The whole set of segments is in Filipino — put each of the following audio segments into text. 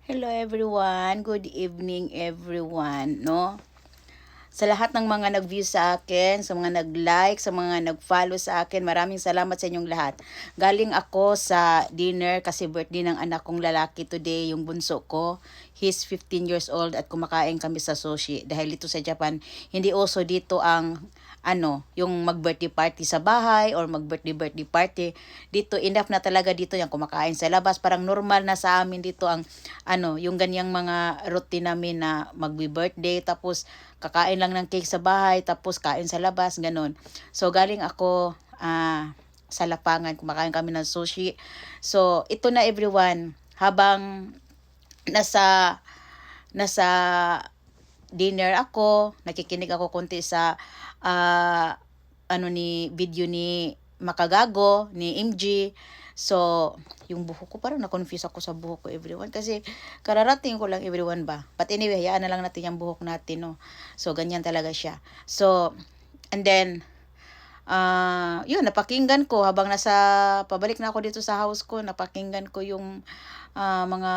Hello everyone, good evening everyone, no? Sa lahat ng mga nag-view sa akin, sa mga nag-like, sa mga nag-follow sa akin, maraming salamat sa inyong lahat. Galing ako sa dinner kasi birthday ng anak kong lalaki today, yung bunso ko. He's 15 years old at kumakain kami sa sushi. Dahil dito sa Japan, hindi uso dito ang yung mag-birthday party sa bahay or mag-birthday party. Dito enough na talaga dito yung kumakain sa labas. Parang normal na sa amin dito ang yung ganyang mga routine namin na magbi-birthday tapos kakain lang ng cake sa bahay tapos kain sa labas, ganun. So galing ako sa Lapangan, kumakain kami ng sushi. So ito na everyone, habang nasa dinner ako, nakikinig ako konti sa ni video ni Makagago, ni MG. So, yung buhok ko, parang na-confuse ako sa buhok ko, everyone. Kasi, kararating ko lang, everyone ba? But anyway, hayaan na lang natin yung buhok natin, no? So, ganyan talaga siya. So, and then, yun, napakinggan ko, habang pabalik na ako dito sa house ko, napakinggan ko yung mga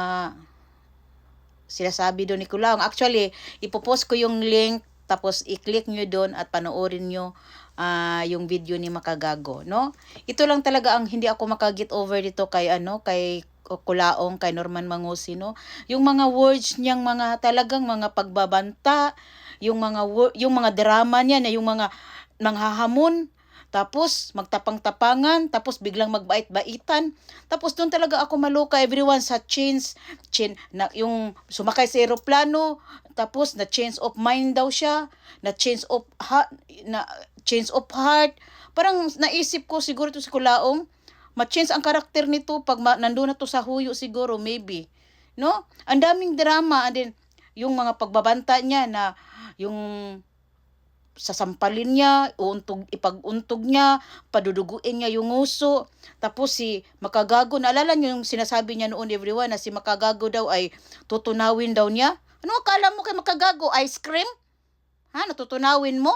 sinasabi doon ni Kulaong. Actually, ipopost ko yung link, tapos i-click nyo doon at panoorin nyo yung video ni Makagago, no? Ito lang talaga ang hindi ako makaget over dito kay Kulaong, kay Norman Mangusi, no? Yung mga words niyang mga talagang mga pagbabanta, yung mga drama niya na yung mga nanghahamon, tapos magtapang-tapangan, tapos biglang magbait-baitan. Tapos doon talaga ako maluka, everyone, sa na yung sumakay sa eroplano, tapos na change of mind daw siya, na change of heart. Parang naisip ko siguro to si Kulaong, ma-change ang karakter nito pag nandun na to sa huyo siguro, maybe. No? Ang daming drama, and then yung mga pagbabanta niya na yung sasampalin niya, ipag-untog niya, paduduguin niya yung nguso. Tapos si Makagago, naalala niyo yung sinasabi niya noon, everyone, na si Makagago daw ay tutunawin daw niya. Ano akala mo kay Makagago? Ice cream? Ha? Natutunawin mo?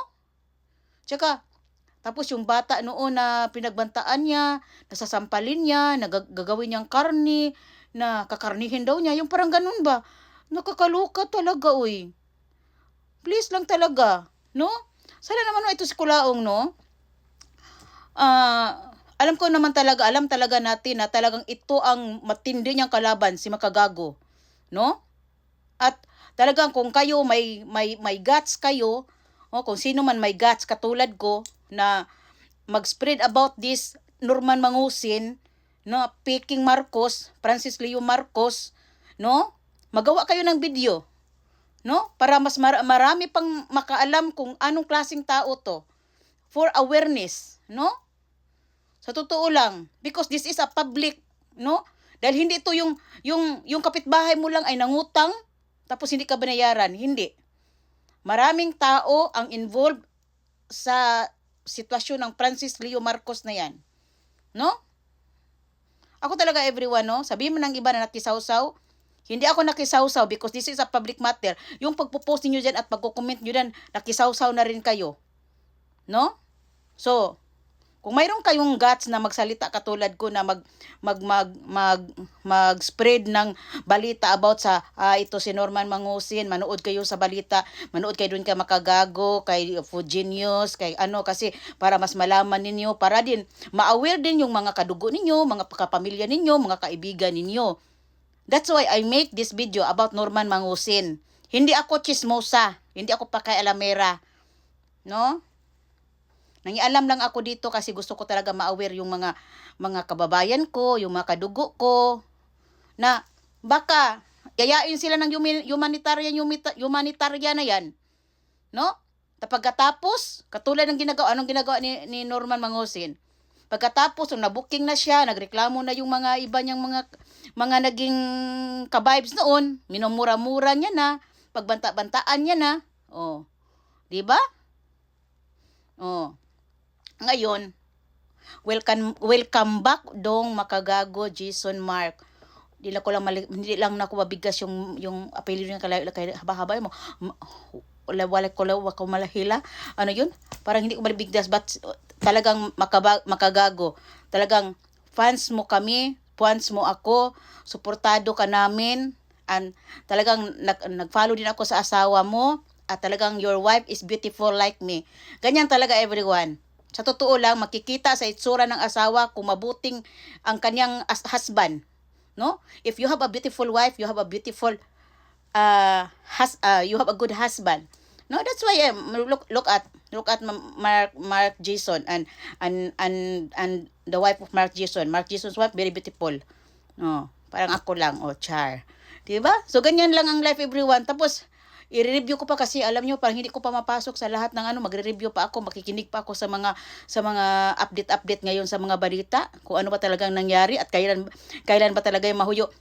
Tsaka, tapos yung bata noon na pinagbantaan niya, nasasampalin niya, nagagawin niyang karni, na kakarnihin daw niya, yung parang ganun ba? Nakakaluka talaga, uy. Please lang talaga, no? Sana naman ito si Kulaong, no? Alam talaga natin na talagang ito ang matindi niyang kalaban, si Makagago, no? At talagang kung kayo may guts kayo, kung sino man may guts katulad ko na mag-spread about this Norman Mangusin, no, Peking Marcos, Francis Leo Marcos, no? Magawa kayo ng video, no? Para mas marami pang makaalam kung anong klaseng tao to. For awareness, no? Sa totoo lang, because this is a public, no? Dahil hindi ito yung kapitbahay mo lang ay nangutang, tapos hindi ka binayaran. Hindi. Maraming tao ang involved sa sitwasyon ng Francis Leo Marcos na yan. No? Ako talaga, everyone, no? Sabihin mo ng iba na nakisawsaw, hindi ako nakisawsaw because this is a public matter. Yung pagpo-post niyo dyan at pagko-comment niyo dyan, nakisawsaw na rin kayo. No? So, kung mayroon kayong guts na magsalita katulad ko na mag-spread ng balita about sa ito si Norman Mangusin, manood kayo sa balita, manood kayo dun kay Makagago, kay Fujinius, kay kasi para mas malaman ninyo, para din ma-aware din yung mga kadugo ninyo, mga kapamilya ninyo, mga kaibigan ninyo. That's why I make this video about Norman Mangusin. Hindi ako chismosa, hindi ako pakialamera. No? Nangialam lang ako dito kasi gusto ko talaga ma-aware yung mga kababayan ko, yung mga kadugo ko, na baka yayain sila ng humanitarian na yan. No? Pagkatapos, katulad ng anong ginagawa ni Norman Mangusin. Pagkatapos, nung na-booking na siya, nagreklamo na yung mga iba niyang mga naging ka-vibes noon, minumura-mura niya na, pagbanta-bantaan niya na. Oh. 'Di ba? Oh. Ngayon, welcome back dong Makagago, Jason Mark. Hindi lang ako mabigas yung apelyido niya kay haba-haba mo. Wala ko malahila. Ano yun? Parang hindi ko malibigdas, but talagang Makagago. Talagang fans mo kami, fans mo ako, suportado ka namin. And talagang nag-follow din ako sa asawa mo at talagang your wife is beautiful like me. Ganyan talaga everyone. Sa totoo lang, makikita sa itsura ng asawa kung mabuting ang kanyang husband. No? If you have a beautiful wife, you have a beautiful you have a good husband. No, that's why look at Mark Jason and the wife of Mark Jason. Mark Jason's wife very beautiful. No, parang ako lang, char. 'Di ba? So ganyan lang ang life everyone. Tapos i-review ko pa kasi alam nyo parang hindi ko pa mapasok sa lahat ng magre-review pa ako, makikinig pa ako sa mga update ngayon sa mga balita, kung ano ba talagang nangyari at kailan ba talaga yung mahuyo.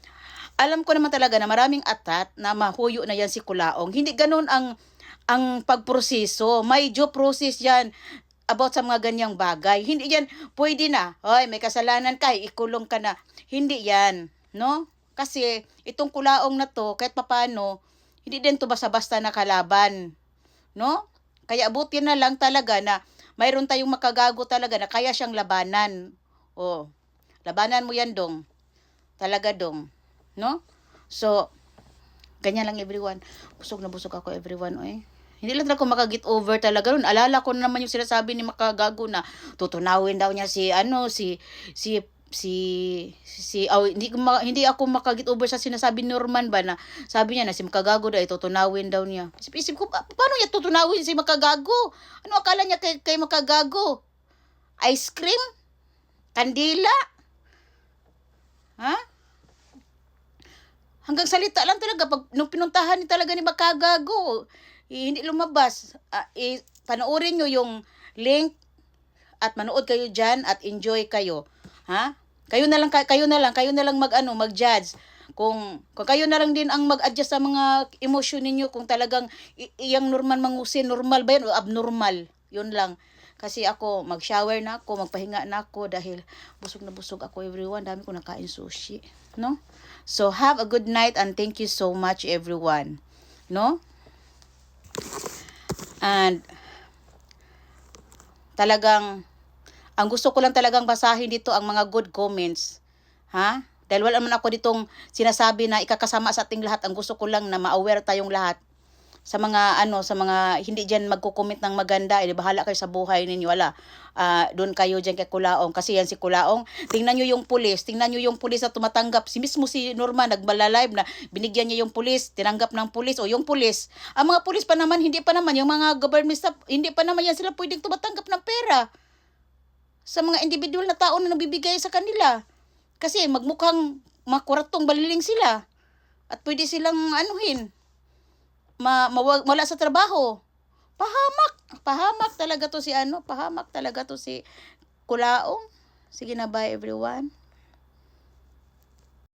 Alam ko naman talaga na maraming atat na mahuyo na yan si Kulaong. Hindi ganun ang pagproseso. May due process yan about sa mga ganyang bagay. Hindi yan pwede na. Hoy, may kasalanan ka, ikulong ka na. Hindi yan, no? Kasi itong Kulaong na to, kahit papano, hindi din to basta-basta na kalaban, no? Kaya buti na lang talaga na mayroon tayong makagago talaga na kaya siyang labanan. Labanan mo yan dong. Talaga dong. No? So, ganyan lang everyone. Busog na busog ako everyone, Hindi lang talaga ako makaget over talaga ron. Alala ko na naman yung sinasabi ni makagago na tutunawin daw niya hindi ako makaget over sa sinasabi ni Norman ba na sabi niya na si makagago daw tutunawin daw niya. Isip ko, paano niya tutunawin si makagago? Ano akala niya kay makagago? Ice cream? Kandila? Ha? Hanggang salita lang talaga nung pinuntahan ni talaga ni makagago. Hindi lumabas. Panoorin nyo yung link at manood kayo dyan at enjoy kayo. Ha? Kayo na lang mag-judge. Kung kayo na lang din ang mag-adjust sa mga emosyon ninyo, kung talagang iyang normal mangusin, normal ba yan o abnormal? Yun lang. Kasi ako, mag-shower na ako, magpahinga na ako dahil busog na busog ako everyone. Dami ko nakain sushi. No? So, have a good night and thank you so much everyone. No? And talagang ang gusto ko lang talagang basahin dito ang mga good comments. Ha? Dahil wala naman ako ditong sinasabi na ikakasama sa ating lahat. Ang gusto ko lang na ma-aware tayong lahat. Sa mga hindi diyan magko-comment ng maganda, bahala kayo sa buhay ninyo. Wala. Doon kayo diyan kay Kulaong kasi yan si Kulaong. Tingnan niyo yung pulis na tumatanggap. Si Norma nagmala-live na binigyan niya yung pulis, tinanggap ng pulis o yung pulis. Ang mga pulis pa naman hindi pa naman yung mga government staff, hindi pa naman yan sila pwedeng tumatanggap ng pera sa mga individual na tao na nabibigay sa kanila. Kasi magmukhang makuratong baliling sila. At pwede silang wala sa trabaho. Pahamak talaga to si Kulaong. Sige na, bye everyone.